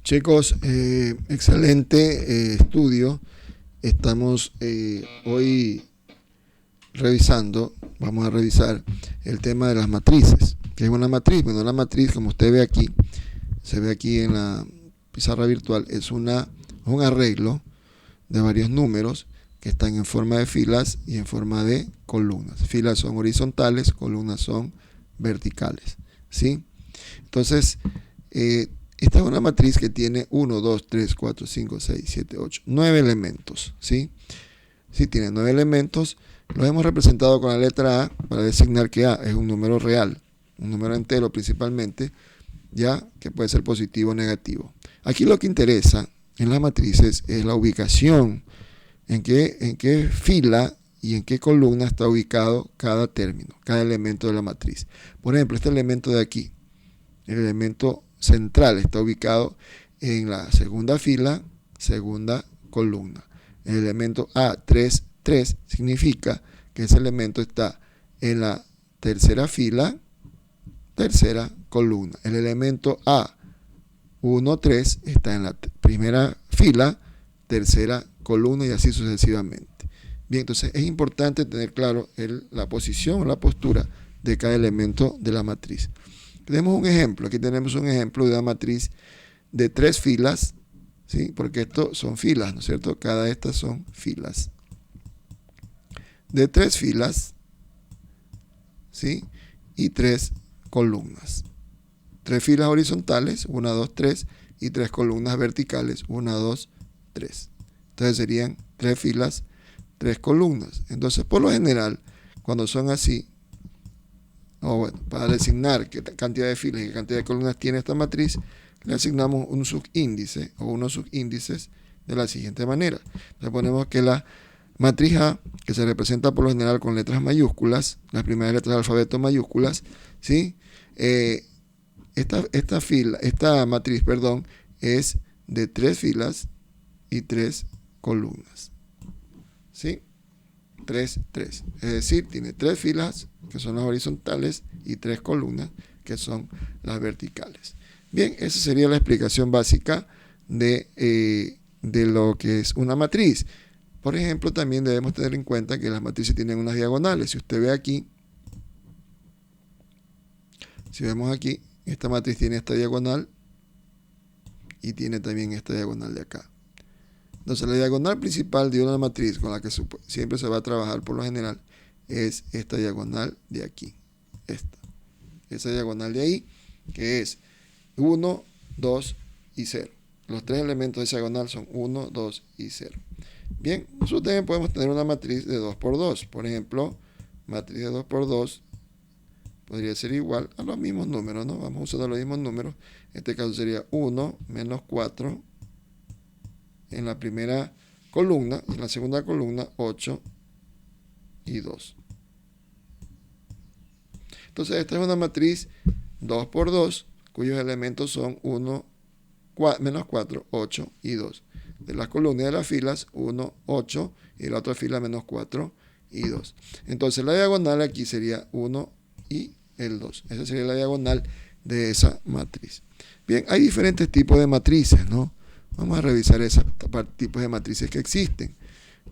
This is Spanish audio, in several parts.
Chicos, excelente estudio. Estamos hoy vamos a revisar el tema de las matrices. ¿Qué es una matriz? Bueno, la matriz, como usted ve aquí, se ve aquí en la pizarra virtual, es un arreglo de varios números que están en forma de filas y en forma de columnas. Filas son horizontales, columnas son verticales, ¿sí? Entonces, esta es una matriz que tiene 1, 2, 3, 4, 5, 6, 7, 8, 9 elementos, ¿sí? Sí, tiene 9 elementos. Los hemos representado con la letra A para designar que A es un número real, un número entero principalmente, ya que puede ser positivo o negativo. Aquí lo que interesa en las matrices es la ubicación, en qué fila y en qué columna está ubicado cada término, cada elemento de la matriz. Por ejemplo, este elemento de aquí, el elemento central, está ubicado en la segunda fila, segunda columna. El elemento A3, 3 significa que ese elemento está en la tercera fila, tercera columna. El elemento A1, 3 está en la primera fila, tercera columna y así sucesivamente. Bien, entonces es importante tener claro la posición o la postura de cada elemento de la matriz. Tenemos un ejemplo, aquí tenemos un ejemplo de una matriz de 3 filas, ¿sí? Porque esto son filas, ¿no es cierto? Cada de estas son filas. De 3 filas, ¿sí? Y 3 columnas. 3 filas horizontales, 1, 2, 3, y 3 columnas verticales, 1, 2, 3. Entonces serían 3 filas, 3 columnas. Entonces, por lo general, cuando son así, para designar qué cantidad de filas y qué cantidad de columnas tiene esta matriz, le asignamos un subíndice o unos subíndices de la siguiente manera. Le ponemos que la matriz A, que se representa por lo general con letras mayúsculas, las primeras letras del alfabeto mayúsculas, ¿sí? Esta matriz, es de 3 filas y 3 columnas, ¿sí? 3, 3. Es decir, tiene 3 filas, que son las horizontales, y 3 columnas, que son las verticales. Bien, esa sería la explicación básica de lo que es una matriz. Por ejemplo, también debemos tener en cuenta que las matrices tienen unas diagonales. Si usted ve aquí, si vemos aquí, esta matriz tiene esta diagonal y tiene también esta diagonal de acá. Entonces, la diagonal principal de una matriz con la que siempre se va a trabajar por lo general es esta diagonal de aquí. Esa diagonal de ahí, que es 1, 2 y 0. Los 3 elementos de esa diagonal son 1, 2 y 0. Bien, nosotros también podemos tener una matriz de 2 por 2. Por ejemplo, matriz de 2 por 2 podría ser igual a los mismos números, ¿no? Vamos usando los mismos números. En este caso sería 1 menos 4 en la primera columna, y en la segunda columna 8 y 2. Entonces esta es una matriz 2 por 2, cuyos elementos son 1, menos 4, 8 y 2. De las columnas de las filas, 1, 8, y la otra fila menos 4 y 2. Entonces la diagonal aquí sería 1 y el 2. Esa sería la diagonal de esa matriz. Bien, hay diferentes tipos de matrices, ¿no? Vamos a revisar esos tipos de matrices que existen.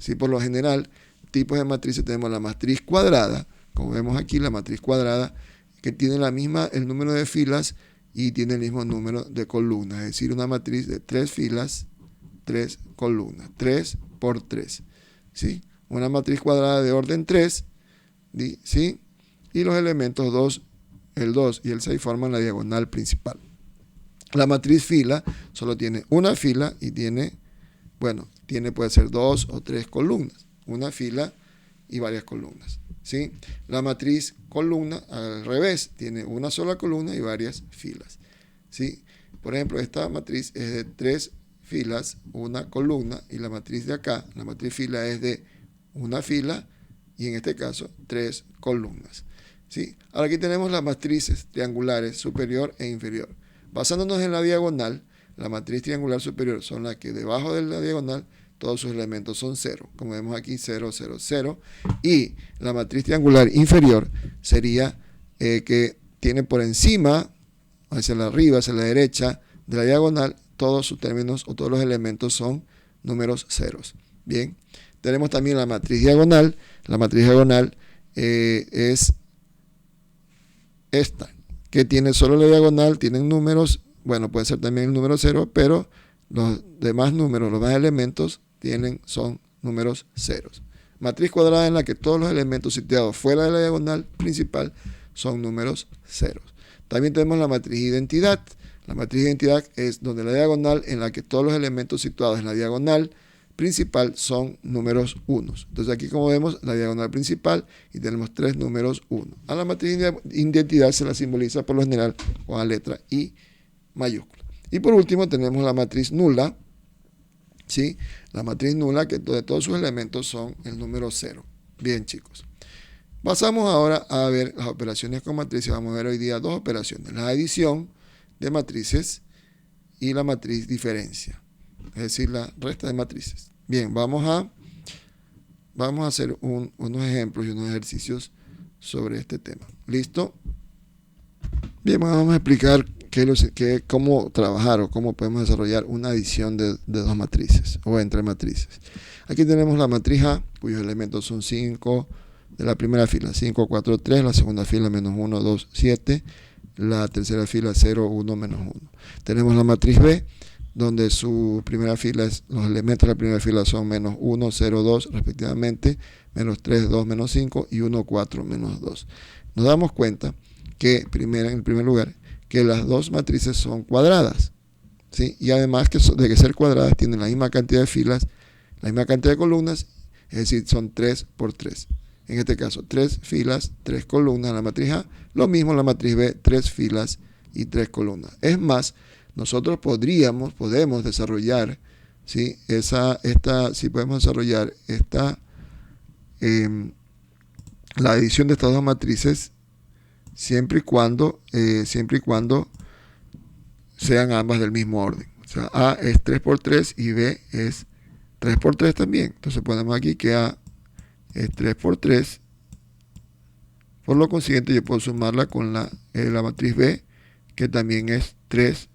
Sí, por lo general, tipos de matrices tenemos la matriz cuadrada, como vemos aquí, la matriz cuadrada, que tiene el número de filas y tiene el mismo número de columnas, es decir, una matriz de 3 filas, 3 columnas, 3 por 3. ¿Sí? Una matriz cuadrada de orden 3, ¿sí? Y los elementos 2, el 2 y el 6 forman la diagonal principal. La matriz fila solo tiene una fila y puede ser 2 o 3 columnas. Una fila y varias columnas, ¿sí? La matriz columna, al revés, tiene una sola columna y varias filas, ¿sí? Por ejemplo, esta matriz es de 3 filas, una columna, y la matriz de acá, la matriz fila, es de una fila y en este caso 3 columnas, ¿sí? Ahora aquí tenemos las matrices triangulares superior e inferior. Basándonos en la diagonal, la matriz triangular superior son las que debajo de la diagonal todos sus elementos son 0. Como vemos aquí, 0, 0, 0. Y la matriz triangular inferior sería que tiene por encima, hacia la arriba, hacia la derecha de la diagonal, todos sus términos o todos los elementos son números ceros. Bien, tenemos también la matriz diagonal. La matriz diagonal es esta, que tiene solo la diagonal, tienen números, bueno, puede ser también el número 0, pero los demás números, los demás elementos son números ceros. Matriz cuadrada en la que todos los elementos situados fuera de la diagonal principal son números ceros. También tenemos la matriz identidad. La matriz identidad es donde la diagonal en la que todos los elementos situados en la diagonal principal son números unos. Entonces aquí, como vemos, la diagonal principal y tenemos 3 números 1. A la matriz identidad se la simboliza por lo general con la letra I mayúscula. Y por último tenemos la matriz nula, ¿sí? La matriz nula que de todos sus elementos son el número 0. Bien, chicos. Pasamos ahora a ver las operaciones con matrices. Vamos a ver hoy día 2 operaciones. La adición de matrices y la matriz diferencia. Es decir, la resta de matrices. Bien, vamos a hacer unos ejemplos y unos ejercicios sobre este tema. ¿Listo? Bien, vamos a explicar cómo trabajar o cómo podemos desarrollar una adición de 2 matrices o entre matrices. Aquí tenemos la matriz A, cuyos elementos son 5 de la primera fila, 5, 4, 3, la segunda fila menos 1, 2, 7, la tercera fila 0, 1, menos 1. Tenemos la matriz B, donde su primera fila los elementos de la primera fila son menos 1, 0, 2 respectivamente, menos 3, 2, menos 5 y 1, 4, menos 2. Nos damos cuenta que en primer lugar que las 2 matrices son cuadradas, ¿sí? Y además de que ser cuadradas tienen la misma cantidad de filas, la misma cantidad de columnas, es decir, son 3 por 3. En este caso, 3 filas, 3 columnas en la matriz A, lo mismo en la matriz B, 3 filas y 3 columnas. Es más, nosotros podemos desarrollar, ¿sí? La adición de estas 2 matrices siempre y cuando sean ambas del mismo orden. O sea, A es 3 por 3 y B es 3 por 3 también. Entonces ponemos aquí que A es 3 por 3. Por lo consiguiente, yo puedo sumarla con la matriz B, que también es 3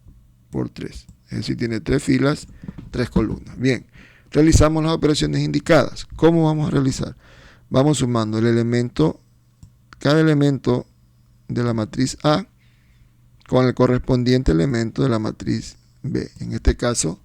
por 3. Es decir, tiene 3 filas, 3 columnas. Bien, realizamos las operaciones indicadas. ¿Cómo vamos a realizar? Vamos sumando cada elemento de la matriz A con el correspondiente elemento de la matriz B. En este caso,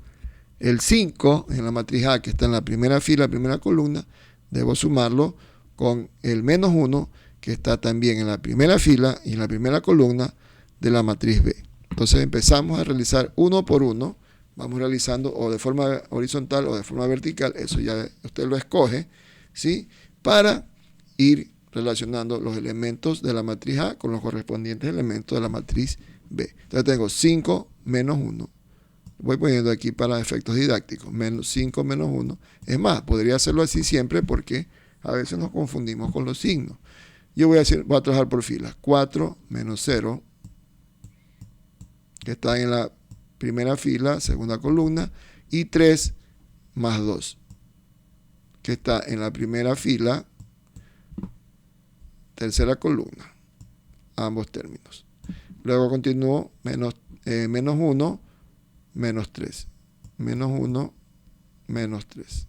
el 5 en la matriz A, que está en la primera fila, primera columna, debo sumarlo con el menos 1, que está también en la primera fila y en la primera columna de la matriz B. Entonces empezamos a realizar uno por uno. Vamos realizando o de forma horizontal o de forma vertical, eso ya usted lo escoge, ¿sí? Para ir relacionando los elementos de la matriz A con los correspondientes elementos de la matriz B. Entonces tengo 5 menos 1. Voy poniendo aquí para efectos didácticos. 5 menos 1. Es más, podría hacerlo así siempre porque a veces nos confundimos con los signos. Yo voy a trabajar por filas. 4 menos 0, que está en la primera fila, segunda columna, y 3 más 2, que está en la primera fila, tercera columna, ambos términos. Luego continúo, menos 1, menos 3. Menos 1, menos 3.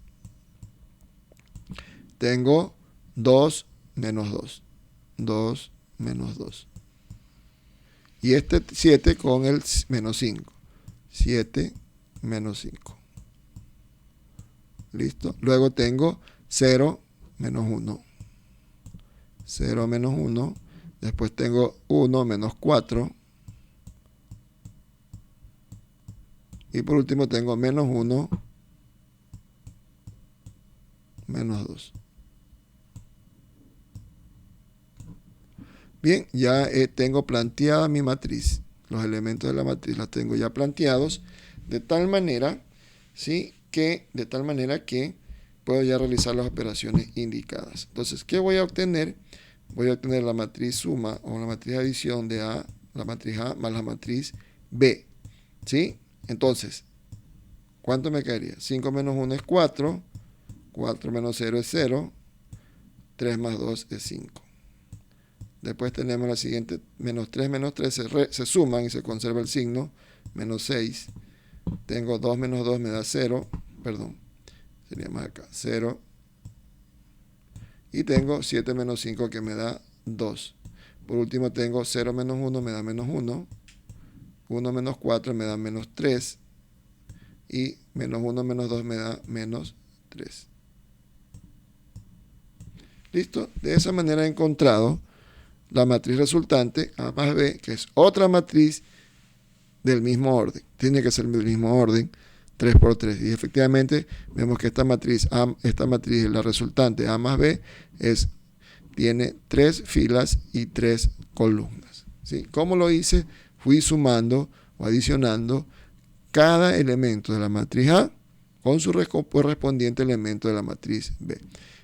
Tengo 2 menos 2. 2 menos 2. Y este 7 con el menos 5. 7 menos 5. ¿Listo? Luego tengo 0 menos 1. 0 menos 1. Después tengo 1 menos 4. Y por último tengo menos 1 menos 2. Bien, ya tengo planteada mi matriz. Los elementos de la matriz los tengo ya planteados de tal manera, ¿sí? De tal manera que puedo ya realizar las operaciones indicadas. Entonces, ¿qué voy a obtener? Voy a obtener la matriz suma o la matriz adición de A, la matriz A más la matriz B, ¿sí? Entonces, ¿cuánto me caería? 5 menos 1 es 4, 4 menos 0 es 0, 3 más 2 es 5. Después tenemos la siguiente, menos 3 se suman y se conserva el signo, menos 6, Tengo 2 menos 2 me da 0, perdón, sería más acá, 0. Y tengo 7 menos 5 que me da 2. Por último tengo 0 menos 1 me da menos 1. 1 menos 4 me da menos 3. Y menos 1 menos 2 me da menos 3. ¿Listo? De esa manera he encontrado la matriz resultante A más B, que es otra matriz del mismo orden. Tiene que ser del mismo orden, 3 por 3. Y efectivamente vemos que esta matriz, la resultante A más B, tiene 3 filas y 3 columnas. ¿Sí? ¿Cómo lo hice? Fui sumando o adicionando cada elemento de la matriz A con su correspondiente elemento de la matriz B.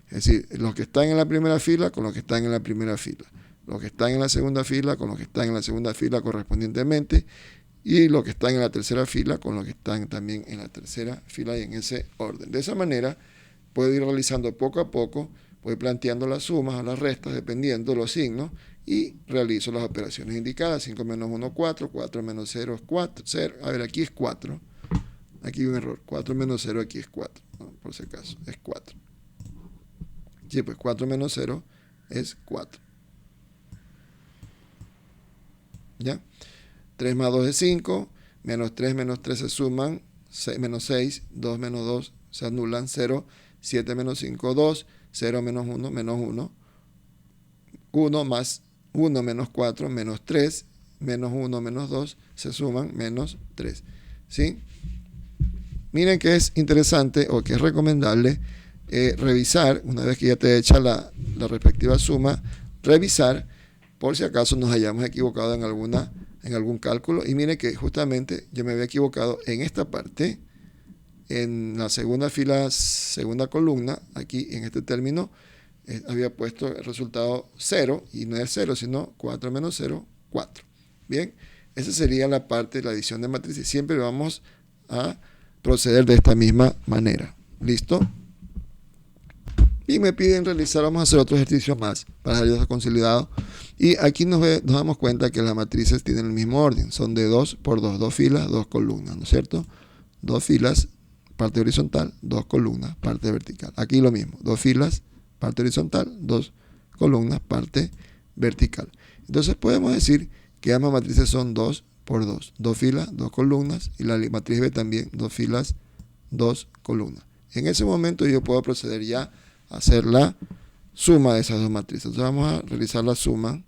Es decir, los que están en la primera fila con los que están en la primera fila. Los que están en la segunda fila con los que están en la segunda fila correspondientemente. Y los que están en la tercera fila con los que están también en la tercera fila y en ese orden. De esa manera puedo ir realizando poco a poco, voy planteando las sumas o las restas dependiendo de los signos y realizo las operaciones indicadas. 5 menos 1, 4, 4 menos 0 es 4. 0. A ver, aquí es 4. Aquí hay un error. 4 menos 0 aquí es 4. ¿No? Por si acaso, es 4. Sí, pues 4 menos 0 es 4. ¿Ya? 3 más 2 es 5, menos 3 se suman, menos 6, 2 menos 2 se anulan, 0, 7 menos 5, 2, 0 menos 1, menos 1, 1 más 1 menos 4, menos 3, menos 1 menos 2 se suman, menos 3. ¿Sí? Miren que es interesante o que es recomendable revisar, una vez que ya te echa la respectiva suma, revisar por si acaso nos hayamos equivocado en algún cálculo. Y miren que justamente yo me había equivocado en esta parte, en la segunda fila, segunda columna, aquí en este término, había puesto el resultado 0, y no es 0, sino 4 menos 0, 4. Bien, esa sería la parte de la adición de matrices. Siempre vamos a proceder de esta misma manera. ¿Listo? Y me piden realizar, vamos a hacer otro ejercicio más para salir consolidado. Y aquí nos damos cuenta que las matrices tienen el mismo orden. Son de 2 por 2, 2 filas, 2 columnas, ¿no es cierto? 2 filas, parte horizontal, 2 columnas, parte vertical. Aquí lo mismo, 2 filas, parte horizontal, 2 columnas, parte vertical. Entonces podemos decir que ambas matrices son 2 por 2. 2 filas, 2 columnas, y la matriz B también, 2 filas, 2 columnas. En ese momento yo puedo proceder ya a hacer la suma de esas dos matrices. Entonces vamos a realizar la suma.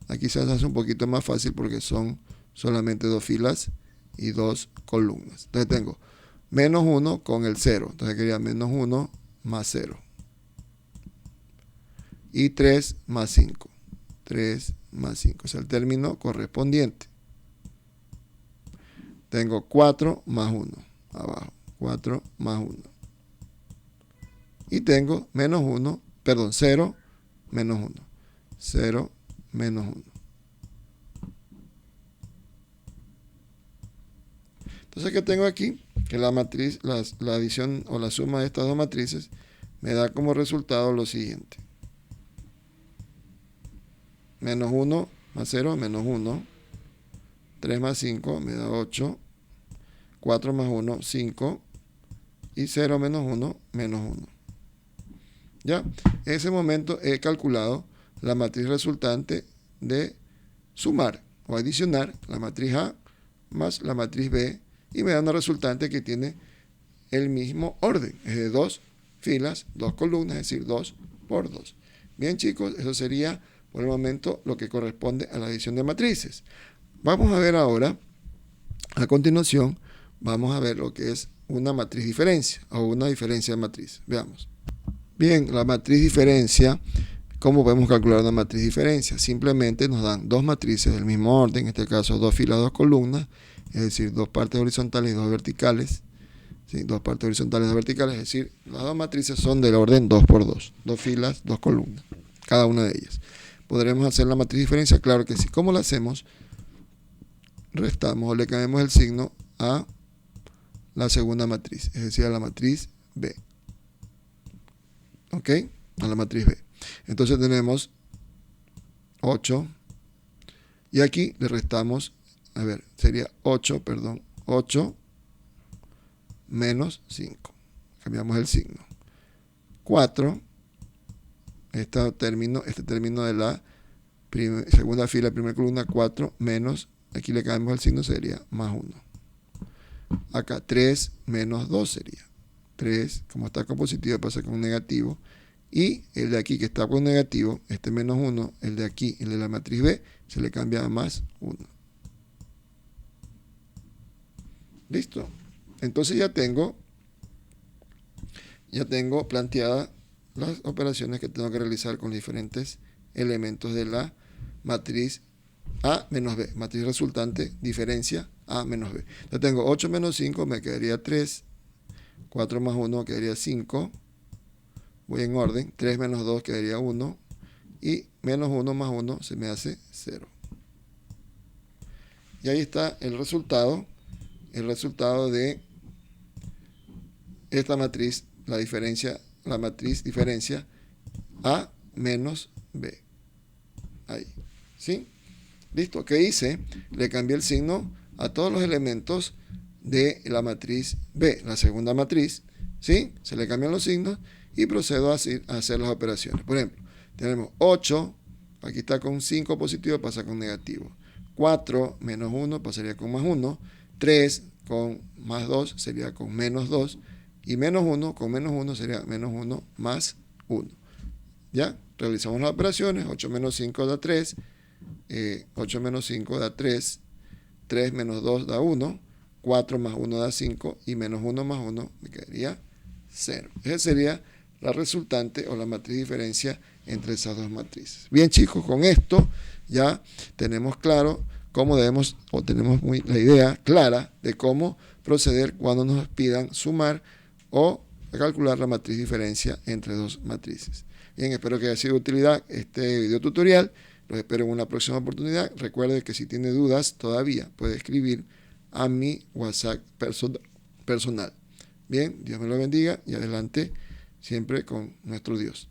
Aquí se hace un poquito más fácil porque son solamente 2 filas y 2 columnas. Entonces tengo menos 1 con el 0. Entonces quería menos 1 más 0. Y 3 más 5. 3 más 5 es el término correspondiente. Tengo 4 más 1 abajo. 4 más 1. Y tengo menos 1, perdón, 0 menos 1. 0 menos 1. Entonces, ¿qué tengo aquí? Que la matriz, la adición o la suma de estas dos matrices me da como resultado lo siguiente. Menos 1 más 0, menos 1. 3 más 5 me da 8. 4 más 1, 5. Y 0 menos 1, menos 1. ¿Ya? En ese momento he calculado la matriz resultante de sumar o adicionar la matriz A más la matriz B, y me da una resultante que tiene el mismo orden, es de 2 filas, 2 columnas, es decir, 2 por 2. Bien, chicos, eso sería por el momento lo que corresponde a la adición de matrices. Vamos a ver ahora, a continuación, vamos a ver lo que es una matriz diferencia o una diferencia de matriz. Veamos. Bien, la matriz diferencia, ¿cómo podemos calcular una matriz diferencia? Simplemente nos dan dos matrices del mismo orden, en este caso 2 filas, 2 columnas, es decir, 2 partes horizontales y 2 verticales. ¿Sí? 2 partes horizontales y 2 verticales, es decir, las dos matrices son del orden 2 por 2, 2 filas, 2 columnas, cada una de ellas. ¿Podremos hacer la matriz diferencia? Claro que sí. ¿Cómo la hacemos? Restamos o le cambiamos el signo a la segunda matriz, es decir, a la matriz B. ¿Ok? A la matriz B. Entonces tenemos 8. Y aquí le restamos, a ver, sería 8, perdón, 8 menos 5. Cambiamos el signo. 4, este término de la segunda fila, primera columna, 4 menos, aquí le cambiamos el signo, sería más 1. Acá 3 menos 2 sería. 3, como está con positivo, pasa con negativo. Y el de aquí que está con negativo, este menos 1, el de aquí, el de la matriz B, se le cambia a más 1. ¿Listo? Entonces ya tengo planteadas las operaciones que tengo que realizar con diferentes elementos de la matriz A menos B. Matriz resultante, diferencia A menos B. Entonces tengo 8 menos 5, me quedaría 3. 4 más 1 quedaría 5. Voy en orden. 3 menos 2 quedaría 1. Y menos 1 más 1 se me hace 0. Y ahí está el resultado de esta matriz, la matriz diferencia A menos B. Ahí. ¿Sí? Listo. ¿Qué hice? Le cambié el signo a todos los elementos de la matriz B, la segunda matriz. ¿Sí? Se le cambian los signos y procedo a hacer las operaciones. Por ejemplo, tenemos 8, aquí está con 5 positivo, pasa con negativo. 4 menos 1 pasaría con más 1. 3 con más 2 sería con menos 2. Y menos 1 con menos 1 sería menos 1 más 1. ¿Ya? Realizamos las operaciones. 8 menos 5 da 3. 8 menos 5 da 3. 3 menos 2 da 1. 4 más 1 da 5. Y menos 1 más 1 me quedaría 0. Esa sería la resultante o la matriz diferencia entre esas dos matrices. Bien, chicos, con esto ya tenemos claro cómo debemos, o tenemos la idea clara de cómo proceder cuando nos pidan sumar o calcular la matriz diferencia entre dos matrices. Bien, espero que haya sido de utilidad este video tutorial. Los espero en una próxima oportunidad. Recuerde que si tiene dudas todavía puede escribir a mi WhatsApp personal. Bien, Dios me lo bendiga y adelante siempre con nuestro Dios.